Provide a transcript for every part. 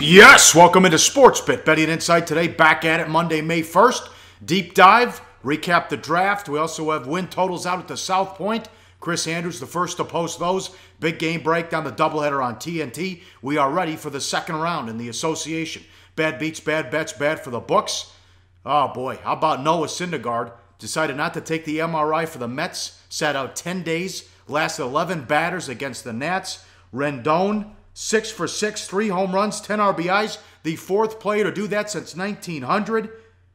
Yes, welcome into Sportsbit. Betting Insight today, back at it Monday, May 1st. Deep dive, recap the draft. We also have win totals out at the South Point. Chris Andrews, the first to post those. Big game breakdown, the doubleheader on TNT. We are ready for the second round in the association. Bad beats, bad bets, bad for the books. Oh boy, how about Noah Syndergaard? Decided not to take the MRI for the Mets. Sat out 10 days. Last 11 batters against the Nats. Rendon, 6 for 6, 3 home runs, 10 RBIs. The fourth player to do that since 1900.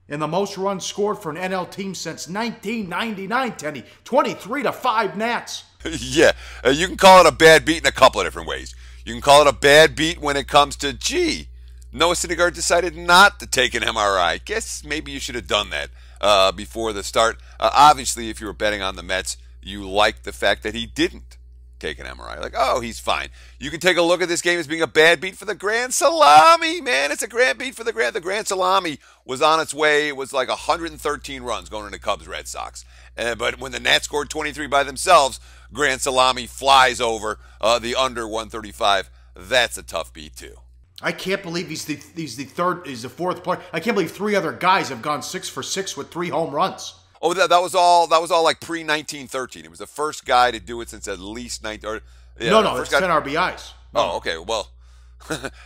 And the most runs scored for an NL team since 1999, Tenny. 23-5 Nats. Yeah, you can call it a bad beat in a couple of different ways. You can call it a bad beat when it comes to, Noah Syndergaard decided not to take an MRI. Guess maybe you should have done that before the start. Obviously, if you were betting on the Mets, you liked the fact that he didn't take an MRI. Like, oh, he's fine. You can take a look at this game as being a bad beat for the Grand Salami, man. It's a grand beat for the Grand Salami was on its way. It was like 113 runs going into Cubs-Red Sox. But when the Nats scored 23 by themselves, Grand Salami flies over the under 135. That's a tough beat, too. I can't believe he's the fourth player. I can't believe 3 other guys have gone 6 for 6 with 3 home runs. Oh, that was all like pre-1913. It was the first guy to do it since at least 19. No, it's 10 RBIs. Oh, okay. Well,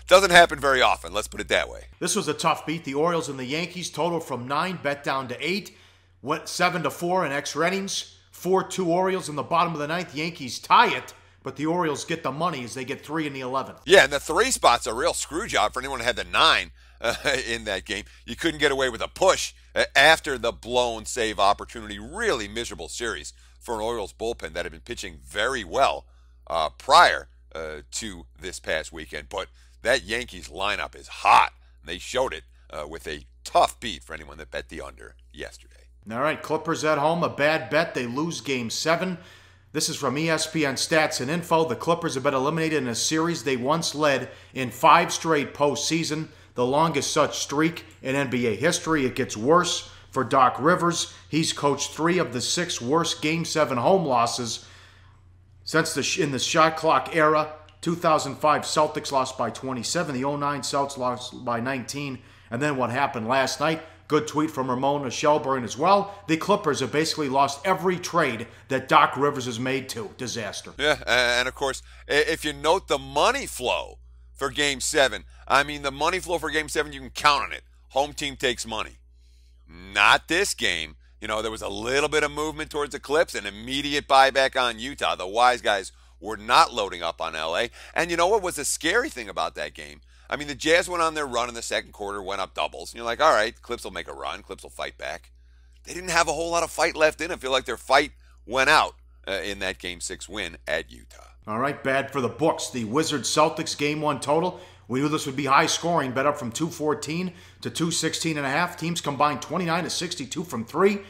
doesn't happen very often. Let's put it that way. This was a tough beat. The Orioles and the Yankees total from 9, bet down to 8. Went 7-4 in extra innings. 4-2 Orioles in the bottom of the 9th. Yankees tie it, but the Orioles get the money as they get 3 in the 11th. Yeah, and the 3 spot's a real screw job for anyone who had the 9 in that game. You couldn't get away with a push after the blown save opportunity. Really miserable series for an Orioles bullpen that had been pitching very well prior to this past weekend. But that Yankees lineup is hot. They showed it with a tough beat for anyone that bet the under yesterday. All right, Clippers at home, a bad bet. They lose Game 7. This is from ESPN Stats and Info. The Clippers have been eliminated in a series they once led in 5 straight postseason, the longest such streak in NBA history. It gets worse for Doc Rivers. He's coached 3 of the 6 worst Game 7 home losses since in the shot clock era. 2005 Celtics lost by 27. The 09 Celtics lost by 19. And then what happened last night? Good tweet from Ramona Shelburne as well. The Clippers have basically lost every trade that Doc Rivers has made to. Disaster. Yeah, and of course, if you note the money flow for Game 7, the money flow for Game 7, you can count on it. Home team takes money. Not this game. There was a little bit of movement towards the Clips, an immediate buyback on Utah. The wise guys were not loading up on LA. And you know what was the scary thing about that game? The Jazz went on their run in the second quarter, went up doubles. And you're like, all right, Clips will make a run. Clips will fight back. They didn't have a whole lot of fight left in it. I feel like their fight went out in that Game 6 win at Utah. All right, bad for the books. The Wizards-Celtics Game 1 total. We knew this would be high scoring, bet up from 214 to 216.5. Teams combined 29 to 62 from 3.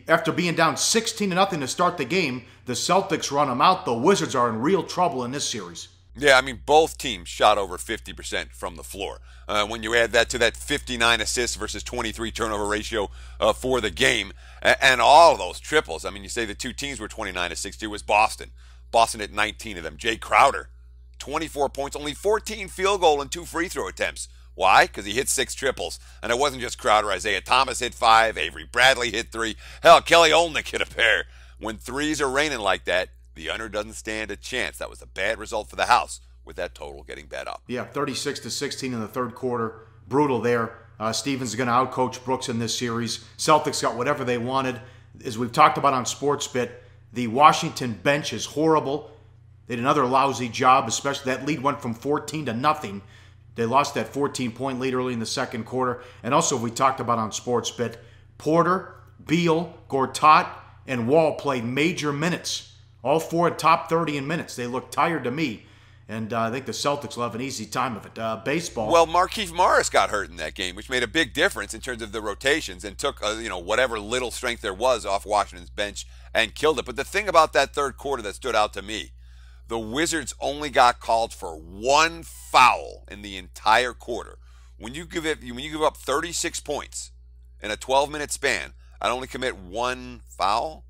After being down 16-0 to start the game, the Celtics run them out. The Wizards are in real trouble in this series. Yeah, both teams shot over 50% from the floor. When you add that to that 59 assists versus 23 turnover ratio for the game, and all of those triples. You say the 2 teams were 29 to 62 was Boston. Boston at 19 of them. Jay Crowder, 24 points, only 14 field goal and 2 free throw attempts. Why? Because he hit 6 triples. And it wasn't just Crowder. Isaiah Thomas hit 5. Avery Bradley hit 3. Hell, Kelly Olynyk hit a pair. When threes are raining like that, the under doesn't stand a chance. That was a bad result for the house with that total getting bet up. Yeah, 36-16 in the third quarter. Brutal there. Stevens is going to outcoach Brooks in this series. Celtics got whatever they wanted. As we've talked about on Sportsbit, the Washington bench is horrible. They did another lousy job, especially that lead went from 14 to nothing. They lost that 14-point lead early in the second quarter. And also, we talked about on Sportsbit, Porter, Beal, Gortat, and Wall played major minutes. All 4 at top 30 in minutes. They look tired to me. And I think the Celtics will have an easy time of it. Baseball. Well, Markieff Morris got hurt in that game, which made a big difference in terms of the rotations and took whatever little strength there was off Washington's bench and killed it. But the thing about that third quarter that stood out to me, the Wizards only got called for 1 foul in the entire quarter. When you give up 36 points in a 12-minute span, I'd only commit 1 foul.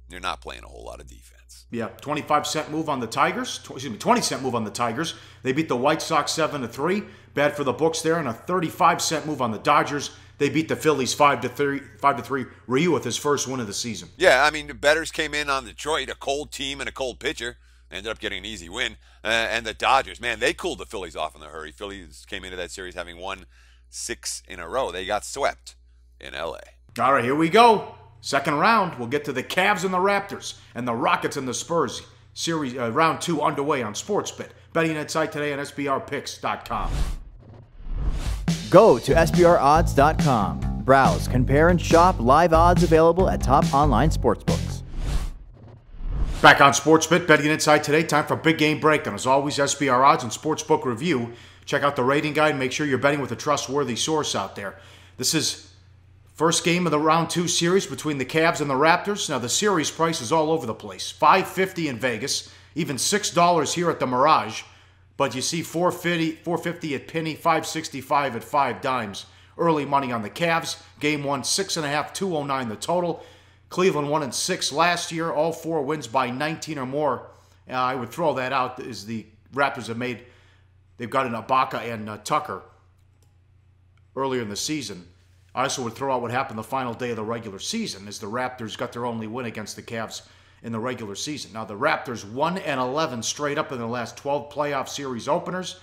You're not playing a whole lot of defense. cents. Yeah, 25-cent move on the Tigers. 20-cent move on the Tigers. They beat the White Sox 7-3. Bad for the books there. And a 35-cent move on the Dodgers. They beat the Phillies 5-3. Ryu with his first win of the season. Yeah, I mean, the bettors came in on Detroit, a cold team and a cold pitcher. Ended up getting an easy win. And the Dodgers, man, they cooled the Phillies off in a hurry. Phillies came into that series having won 6 in a row. They got swept in L.A. All right, here we go. Second round, we'll get to the Cavs and the Raptors and the Rockets and the Spurs. Series round 2 underway on SportsBet. Betting inside today on SBRpicks.com. Go to SBRodds.com. Browse, compare, and shop live odds available at top online sportsbooks. Back on SportsBet, Betting inside today. Time for big game breakdown. As always, SBR Odds and Sportsbook Review. Check out the rating guide and make sure you're betting with a trustworthy source out there. This is first game of the round 2 series between the Cavs and the Raptors. Now, the series price is all over the place. $5.50 in Vegas, even $6 here at the Mirage. But you see $4.50 at Penny, $5.65 at 5 dimes. Early money on the Cavs. Game 1, 6.5, 209 the total. Cleveland 1-6 last year. All 4 wins by 19 or more. I would throw that out as the Raptors have made. They've got an Ibaka and Tucker earlier in the season. I also would throw out what happened the final day of the regular season as the Raptors got their only win against the Cavs in the regular season. Now, the Raptors 1-11 straight up in their last 12 playoff series openers.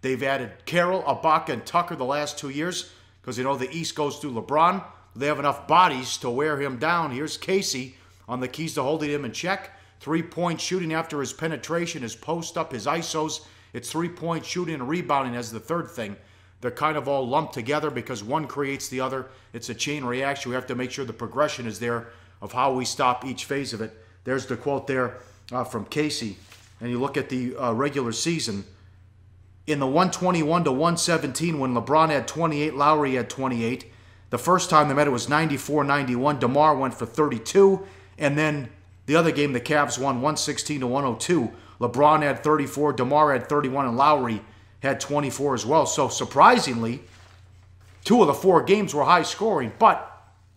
They've added Carroll, Ibaka, and Tucker the last 2 years because, you know, the East goes through LeBron. They have enough bodies to wear him down. Here's Casey on the keys to holding him in check. 3-point shooting after his penetration, his post-up, his ISOs. It's 3-point shooting and rebounding as the third thing. They're kind of all lumped together because one creates the other. It's a chain reaction. We have to make sure the progression is there of how we stop each phase of it. There's the quote there from Casey. And you look at the regular season. In the 121-117, when LeBron had 28, Lowry had 28. The first time they met, it was 94-91. DeMar went for 32. And then the other game, the Cavs won 116-102. LeBron had 34, DeMar had 31, and Lowry had 24 as well. So surprisingly, 2 of the 4 games were high scoring, but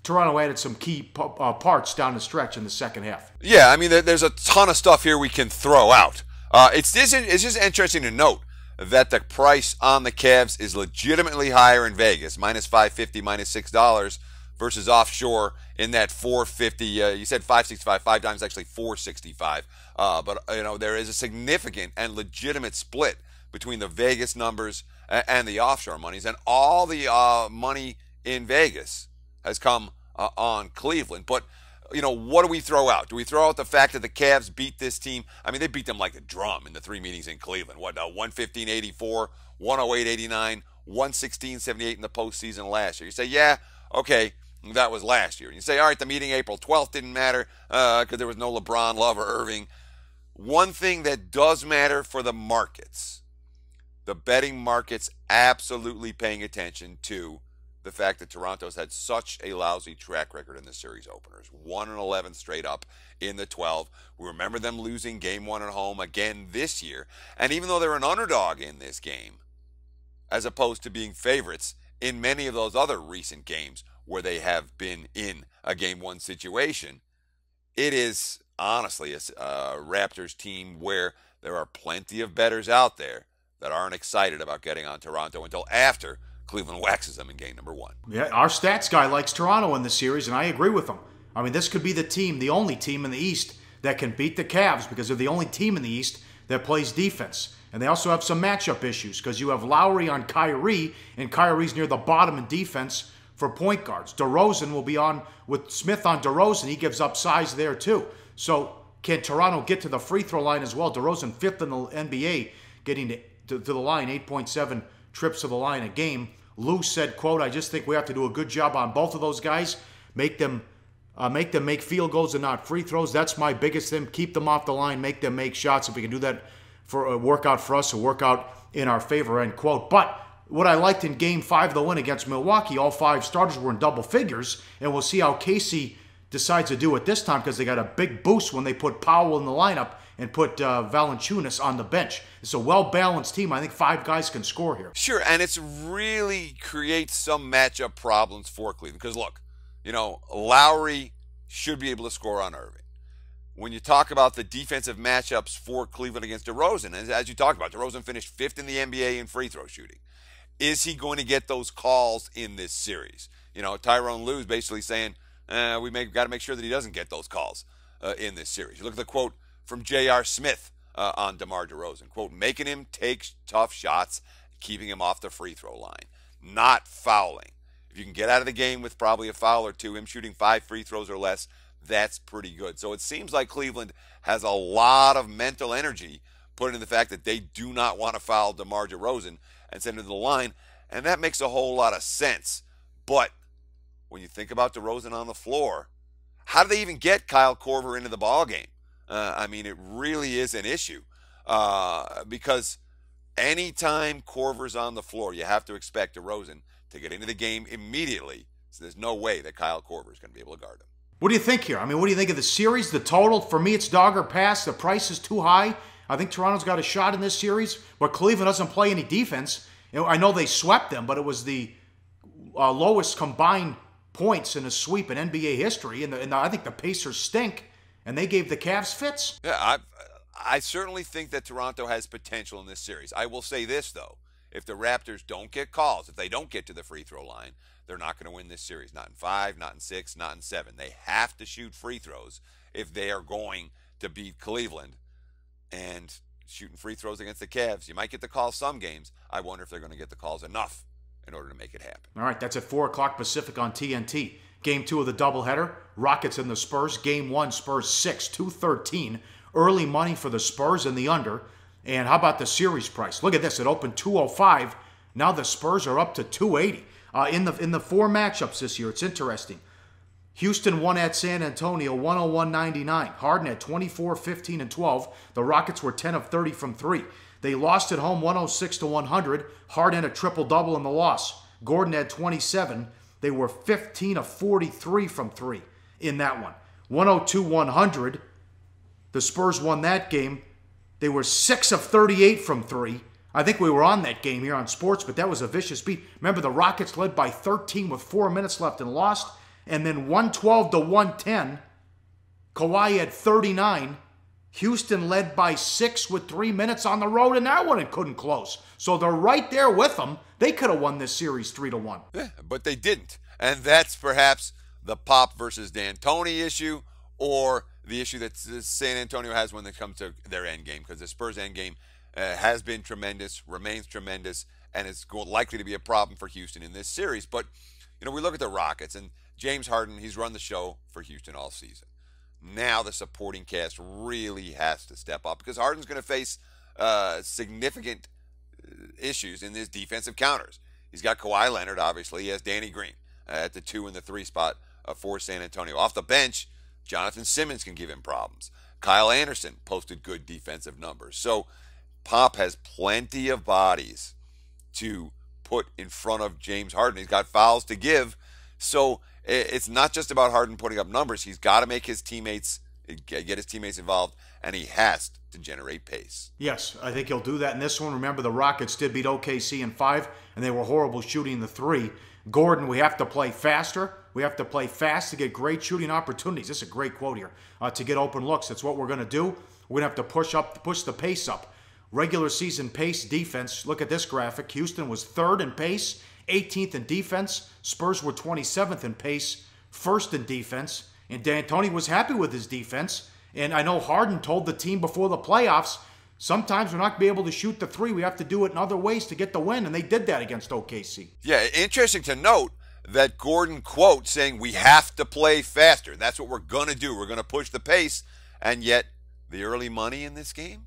Toronto added some key parts down the stretch in the second half. Yeah, I mean, there's a ton of stuff here we can throw out. It's just interesting to note that the price on the Cavs is legitimately higher in Vegas, minus $5.50, minus $6, versus offshore in that $4.50. You said $5.65, 5 dimes, actually $4.65. But, you know, there is a significant and legitimate split between the Vegas numbers and the offshore monies, and all the money in Vegas has come on Cleveland. But, you know, what do we throw out? Do we throw out the fact that the Cavs beat this team? I mean, they beat them like a drum in the 3 meetings in Cleveland. What, 115-84, 108-89, 116-78 in the postseason last year. You say, yeah, okay, that was last year. And you say, all right, the meeting April 12th didn't matter because there was no LeBron, Love, or Irving. One thing that does matter for the markets, the betting markets absolutely paying attention to the fact that Toronto's had such a lousy track record in the series openers. 1-11 straight up in the 12. We remember them losing game 1 at home again this year. And even though they're an underdog in this game, as opposed to being favorites in many of those other recent games where they have been in a game 1 situation, it is honestly a Raptors team where there are plenty of bettors out there that aren't excited about getting on Toronto until after Cleveland waxes them in game number 1. Yeah, our stats guy likes Toronto in this series, and I agree with him. I mean, this could be the team, the only team in the East that can beat the Cavs because they're the only team in the East that plays defense. And they also have some matchup issues because you have Lowry on Kyrie, and Kyrie's near the bottom in defense for point guards. DeRozan will be on with Smith on DeRozan. He gives up size there too. So can Toronto get to the free throw line as well? DeRozan 5th in the NBA, getting to the line, 8.7 trips to the line a game. Lou said, quote, I just think we have to do a good job on both of those guys. Make them make field goals and not free throws. That's my biggest thing. Keep them off the line. Make them make shots. If we can do that for a workout for us, a workout in our favor, end quote. But what I liked in Game 5 of the win against Milwaukee, all 5 starters were in double figures. And we'll see how Casey decides to do it this time because they got a big boost when they put Powell in the lineup and put Valanciunas on the bench. It's a well-balanced team. I think 5 guys can score here. Sure, and it's really creates some matchup problems for Cleveland. Because, look, you know, Lowry should be able to score on Irving. when you talk about the defensive matchups for Cleveland against DeRozan, as you talked about, DeRozan finished 5th in the NBA in free throw shooting. Is he going to get those calls in this series? You know, Tyrone Lue's basically saying, got to make sure that he doesn't get those calls in this series. You look at the quote from J.R. Smith on DeMar DeRozan, quote, making him take tough shots, keeping him off the free throw line, not fouling. If you can get out of the game with probably a foul or two, him shooting 5 free throws or less, that's pretty good. So it seems like Cleveland has a lot of mental energy put into the fact that they do not want to foul DeMar DeRozan and send him to the line, and that makes a whole lot of sense. But when you think about DeRozan on the floor, how do they even get Kyle Korver into the ballgame? I mean, it really is an issue because anytime Korver's on the floor, you have to expect DeRozan to get into the game immediately. So there's no way that Kyle Korver is going to be able to guard him. What do you think here? I mean, what do you think of the series, the total? For me, it's dog or pass. The price is too high. I think Toronto's got a shot in this series, but Cleveland doesn't play any defense. You know, I know they swept them, but it was the lowest combined points in a sweep in NBA history, and I think the Pacers stink, and they gave the Cavs fits. Yeah, I certainly think that Toronto has potential in this series. I will say this, though. If the Raptors don't get calls, if they don't get to the free throw line, they're not going to win this series. Not in 5, not in 6, not in 7. They have to shoot free throws if they are going to beat Cleveland. And shooting free throws against the Cavs, you might get the calls some games. I wonder if they're going to get the calls enough in order to make it happen. All right, that's at 4 o'clock Pacific on TNT. Game 2 of the doubleheader, Rockets and the Spurs. Game 1, Spurs 6, 213. Early money for the Spurs and the under. And how about the series price? Look at this. It opened 205. Now the Spurs are up to 280. In the 4 matchups this year, it's interesting. Houston won at San Antonio 101-99. Harden had 24, 15, and 12. The Rockets were 10 of 30 from 3. They lost at home 106-100. Harden had a triple-double in the loss. Gordon had 27. They were 15 of 43 from 3 in that one. 102-100. The Spurs won that game. They were 6 of 38 from 3. I think we were on that game here on Sports, but that was a vicious beat. Remember, the Rockets led by 13 with 4 minutes left and lost. And then 112-110. Kawhi had 39. Houston led by 6 with 3 minutes on the road in that one and couldn't close. So they're right there with them. They could have won this series 3-1. Yeah, but they didn't. And that's perhaps the Pop versus D'Antoni issue, or the issue that San Antonio has when it comes to their end game, because the Spurs end game has been tremendous, remains tremendous, and is likely to be a problem for Houston in this series. But, you know, we look at the Rockets, and James Harden, he's run the show for Houston all season. Now the supporting cast really has to step up, because Harden's going to face significant issues in his defensive counters. He's got Kawhi Leonard, obviously. He has Danny Green at the 2 and the 3 spot for San Antonio. Off the bench, Jonathan Simmons can give him problems. Kyle Anderson posted good defensive numbers. So Pop has plenty of bodies to put in front of James Harden. He's got fouls to give. So it's not just about Harden putting up numbers. He's got to make his teammates, get his teammates involved, and he has to generate pace. Yes, I think he'll do that in this one. Remember, the Rockets did beat OKC in 5, and they were horrible shooting the 3. Gordon, we have to play faster. We have to play fast to get great shooting opportunities. This is a great quote here. To get open looks. That's what we're going to do. We're going to have to push the pace up. Regular season pace, defense. Look at this graphic. Houston was 3rd in pace, 18th in defense. Spurs were 27th in pace, 1st in defense. And D'Antoni was happy with his defense. And I know Harden told the team before the playoffs, sometimes we're not going to be able to shoot the 3. We have to do it in other ways to get the win. And they did that against OKC. Yeah, interesting to note that Gordon quote saying we have to play faster. That's what we're going to do. We're going to push the pace. And yet the early money in this game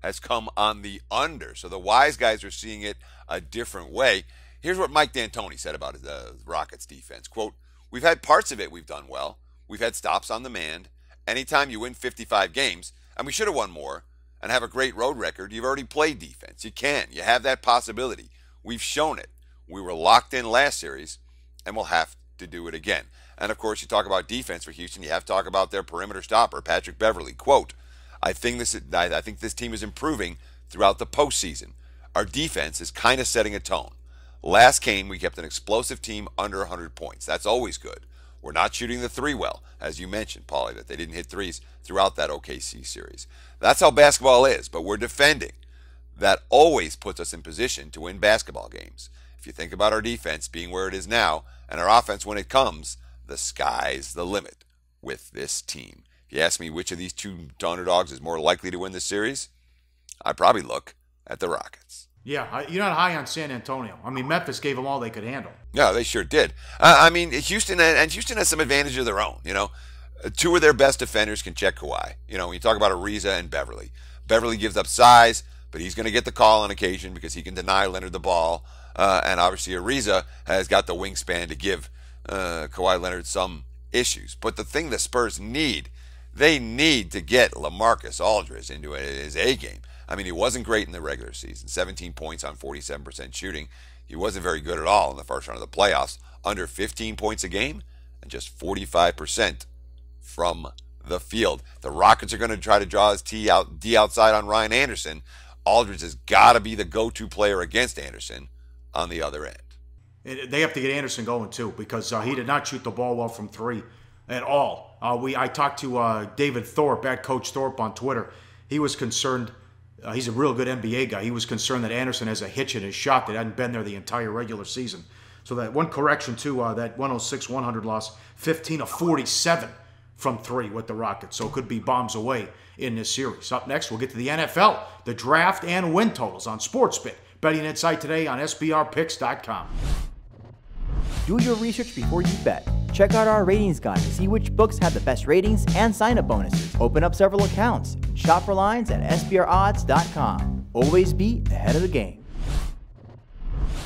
has come on the under. So the wise guys are seeing it a different way. Here's what Mike D'Antoni said about the Rockets defense. Quote, we've had parts of it we've done well. We've had stops on demand. Anytime you win 55 games, and we should have won more, and have a great road record, you've already played defense. You can. You have that possibility. We've shown it. We were locked in last series, and we'll have to do it again. And, of course, you talk about defense for Houston. You have to talk about their perimeter stopper, Patrick Beverley. Quote, I think this team is improving throughout the postseason. Our defense is kind of setting a tone. Last game, we kept an explosive team under 100 points. That's always good. We're not shooting the three well, as you mentioned, Pauly, that they didn't hit threes throughout that OKC series. That's how basketball is, but we're defending. That always puts us in position to win basketball games. If you think about our defense being where it is now, and our offense when it comes, the sky's the limit with this team. If you ask me which of these two underdogs is more likely to win this series, I'd probably look at the Rockets. Yeah, you're not high on San Antonio. I mean, Memphis gave them all they could handle. Yeah, they sure did. Houston has some advantage of their own. Two of their best defenders can check Kawhi. When you talk about Ariza and Beverly. Beverly gives up size, but he's going to get the call on occasion because he can deny Leonard the ball. And obviously Ariza has got the wingspan to give Kawhi Leonard some issues. But the thing the Spurs need, they need to get LaMarcus Aldridge into his A game. I mean, he wasn't great in the regular season. 17 points on 47% shooting. He wasn't very good at all in the first round of the playoffs. Under 15 points a game and just 45% from the field. The Rockets are going to try to draw his D outside on Ryan Anderson. Aldridge has got to be the go-to player against Anderson on the other end. They have to get Anderson going, too, because he did not shoot the ball well from three at all. I talked to David Thorpe, at Coach Thorpe on Twitter. He was concerned. He's a real good NBA guy. He was concerned that Anderson has a hitch in his shot that hadn't been there the entire regular season. So that one correction, too, that 106-100 loss, 15 of 47 from three with the Rockets. So it could be bombs away in this series. Up next, we'll get to the NFL, the draft, and win totals on SportsBit. Betting Insight today on SBRPicks.com. Do your research before you bet. Check out our ratings guide to see which books have the best ratings and sign-up bonuses. Open up several accounts and shop for lines at SBRodds.com. Always be ahead of the game.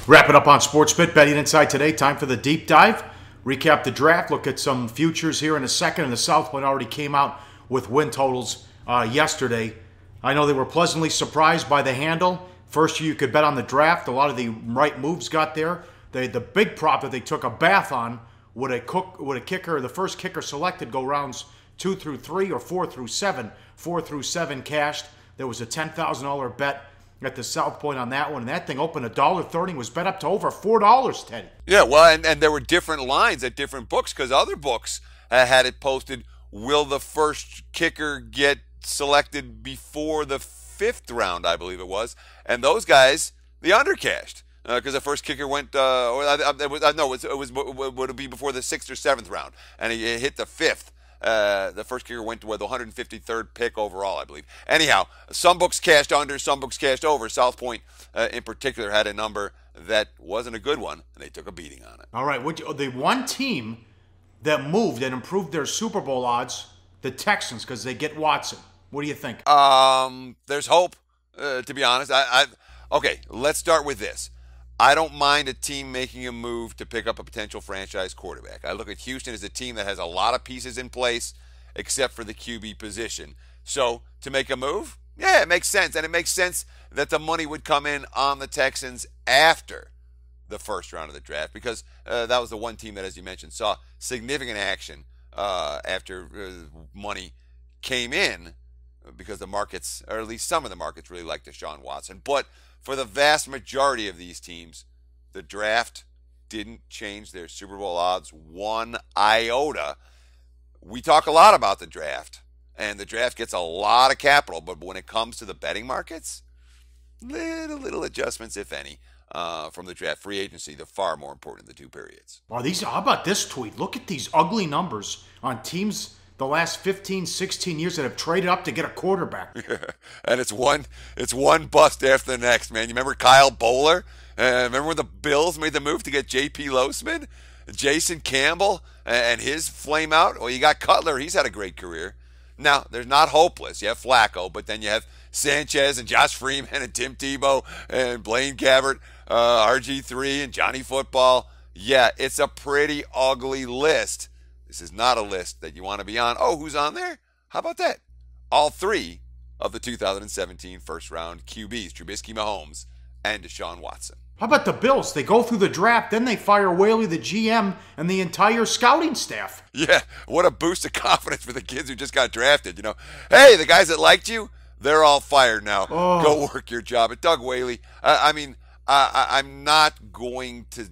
Wrap it up on SportsBit. Betting Insight today. Time for the deep dive. Recap the draft. Look at some futures here in a second. And the South Point already came out with win totals yesterday. I know they were pleasantly surprised by the handle. First year you could bet on the draft. A lot of the right moves got there. The big prop that they took a bath on would a kicker, the first kicker selected, go rounds 2 through 3 or 4 through 7. 4 through 7 cashed. There was a $10,000 bet at the South Point on that one, and that thing opened $1.30 and was bet up to over $4, Teddy. Yeah, well, and there were different lines at different books because other books had it posted, will the first kicker get selected before the 5th round, I believe it was, and those guys, the undercashed. Because the first kicker went, it would be before the 6th or 7th round, and he hit the 5th. The first kicker went to the 153rd pick overall, I believe. Anyhow, some books cashed under, some books cashed over. South Point, in particular, had a number that wasn't a good one, and they took a beating on it. All right, the one team that moved and improved their Super Bowl odds, the Texans, because they get Watson. What do you think? There's hope, to be honest. Okay, let's start with this. I don't mind a team making a move to pick up a potential franchise quarterback. I look at Houston as a team that has a lot of pieces in place, except for the QB position. So to make a move, yeah, it makes sense. And it makes sense that the money would come in on the Texans after the first round of the draft, because that was the one team that, as you mentioned, saw significant action after money came in, because the markets, or at least some of the markets, really like Deshaun Watson. But for the vast majority of these teams, the draft didn't change their Super Bowl odds one iota. We talk a lot about the draft, and the draft gets a lot of capital, but when it comes to the betting markets, little adjustments, if any, from the draft. Free agency, the far more important of the two periods. Wow, how about this tweet? Look at these ugly numbers on teams the last 15, 16 years that have traded up to get a quarterback. And it's one bust after the next, man. You remember Kyle Bowler? Remember when the Bills made the move to get J.P. Losman? Jason Campbell and his flame out? Well, you got Cutler. He's had a great career. Now, they're not hopeless. You have Flacco, but then you have Sanchez and Josh Freeman and Tim Tebow and Blaine Gabbert, RG3 and Johnny Football. Yeah, it's a pretty ugly list. This is not a list that you want to be on. Oh, who's on there? How about that? All 3 of the 2017 first-round QBs, Trubisky, Mahomes, and Deshaun Watson. How about the Bills? They go through the draft, then they fire Whaley, the GM, and the entire scouting staff. Yeah, what a boost of confidence for the kids who just got drafted. Hey, the guys that liked you, they're all fired now. Oh. Go work your job. At Doug Whaley, I'm not going to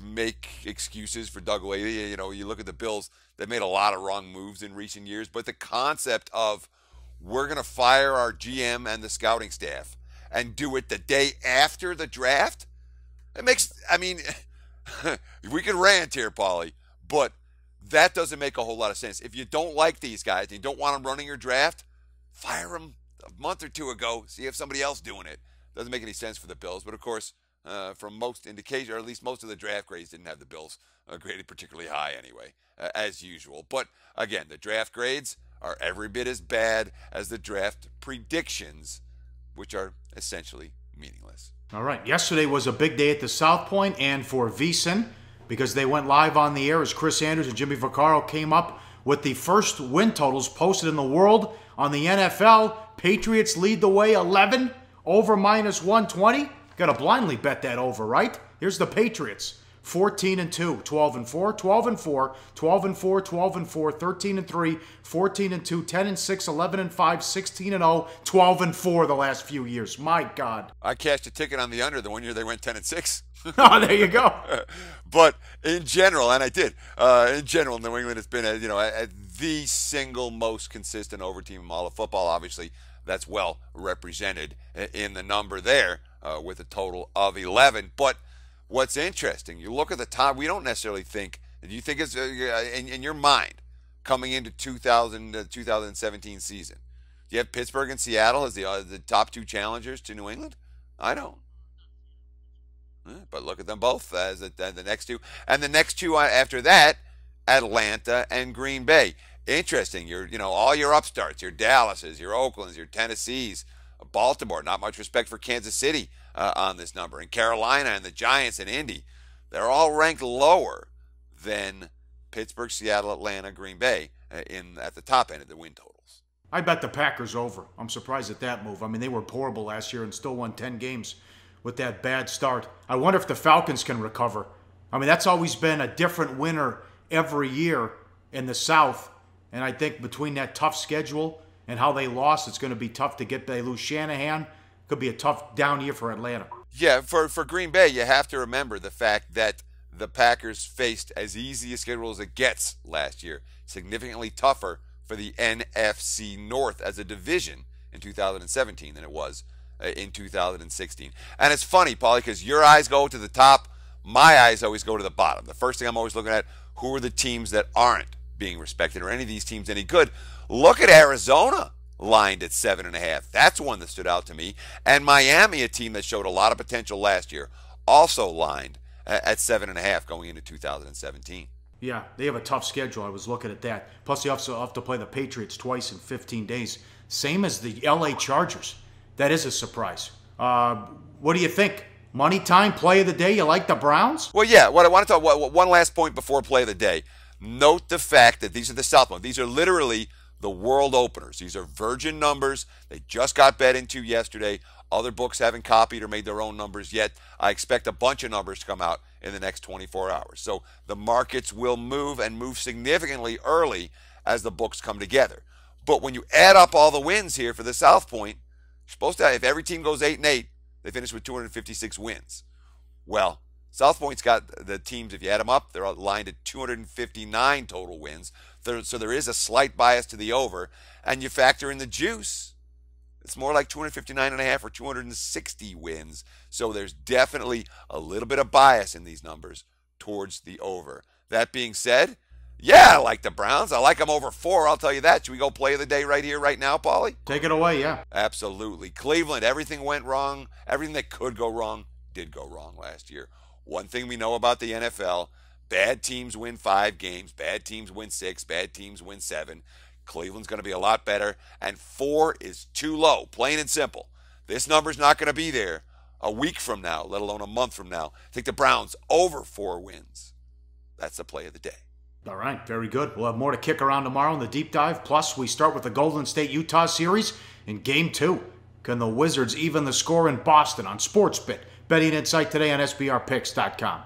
make excuses for Doug Whaley. You know, you look at the Bills, they've made a lot of wrong moves in recent years, but the concept of we're going to fire our GM and the scouting staff and do it the day after the draft, it makes, I mean, we can rant here, Pauly, but that doesn't make a whole lot of sense. If you don't like these guys and you don't want them running your draft, fire them a month or two ago, see if somebody else doing it. Doesn't make any sense for the Bills, but of course, from most indication, or at least most of the draft grades didn't have the Bills graded particularly high anyway, as usual. But again, the draft grades are every bit as bad as the draft predictions, which are essentially meaningless. All right, yesterday was a big day at the South Point and for VSiN because they went live on the air as Chris Andrews and Jimmy Vaccaro came up with the first win totals posted in the world on the NFL. Patriots lead the way 11 over -120. Got to blindly bet that over, right? Here's the Patriots. 14-2, 12-4, 12-4, 12-4, 12-4, 13-3, 14-2, 10-6, 11-5, 16-0, 12-4 the last few years. My God. I cashed a ticket on the under the one year they went 10-6. Oh, there you go. But in general, and I did, in general, New England has been, the single most consistent over team in all of football. Obviously, that's well represented in the number there with a total of 11. But what's interesting, you look at the top, we don't necessarily think, do you think it's in your mind coming into 2017 season? Do you have Pittsburgh and Seattle as the top two challengers to New England? I don't. But look at them both as the next two. And the next two after that, Atlanta and Green Bay. Interesting. All your upstarts, your Dallases, your Oaklands, your Tennessees, Baltimore, not much respect for Kansas City on this number. And Carolina and the Giants and Indy, they're all ranked lower than Pittsburgh, Seattle, Atlanta, Green Bay at the top end of the win totals. I bet the Packers over. I'm surprised at that move. I mean, they were horrible last year and still won 10 games with that bad start. I wonder if the Falcons can recover. I mean, that's always been a different winner every year in the South. And I think between that tough schedule and how they lost, it's going to be tough to get. They lose Shanahan. Could be a tough down year for Atlanta. Yeah, for Green Bay, you have to remember the fact that the Packers faced as easy a schedule as it gets last year. Significantly tougher for the NFC North as a division in 2017 than it was in 2016. And it's funny, Pauly, because your eyes go to the top, my eyes always go to the bottom. The first thing I'm always looking at, who are the teams that aren't being respected? Are any of these teams any good? Look at Arizona, lined at 7.5. That's one that stood out to me. And Miami, a team that showed a lot of potential last year, also lined at 7.5 going into 2017. Yeah, they have a tough schedule. I was looking at that. Plus, they also have to play the Patriots twice in 15 days. Same as the LA Chargers. That is a surprise. What do you think? Money time, play of the day? You like the Browns? Well, yeah. What I want to talk about, one last point before play of the day. Note the fact that these are the South ones. These are literally the world openers. These are virgin numbers. They just got bet into yesterday. Other books haven't copied or made their own numbers yet. I expect a bunch of numbers to come out in the next 24 hours. So the markets will move and move significantly early as the books come together. But when you add up all the wins here for the South Point, you're supposed to have, if every team goes 8-8, they finish with 256 wins. Well, South Point's got the teams, if you add them up, they're aligned at 259 total wins. So there is a slight bias to the over. And you factor in the juice, it's more like 259.5 or 260 wins. So there's definitely a little bit of bias in these numbers towards the over. That being said, yeah, I like the Browns. I like them over 4, I'll tell you that. Should we go play of the day right here, right now, Pauly? Take it away, yeah. Absolutely. Cleveland, everything went wrong. Everything that could go wrong did go wrong last year. One thing we know about the NFL, bad teams win 5 games, bad teams win 6, bad teams win 7. Cleveland's going to be a lot better, and 4 is too low, plain and simple. This number's not going to be there a week from now, let alone a month from now. Take the Browns over 4 wins. That's the play of the day. All right, very good. We'll have more to kick around tomorrow in the deep dive. Plus, we start with the Golden State-Utah series in Game 2. Can the Wizards even the score in Boston on SportsBit? Betting Insight today on SBRPicks.com.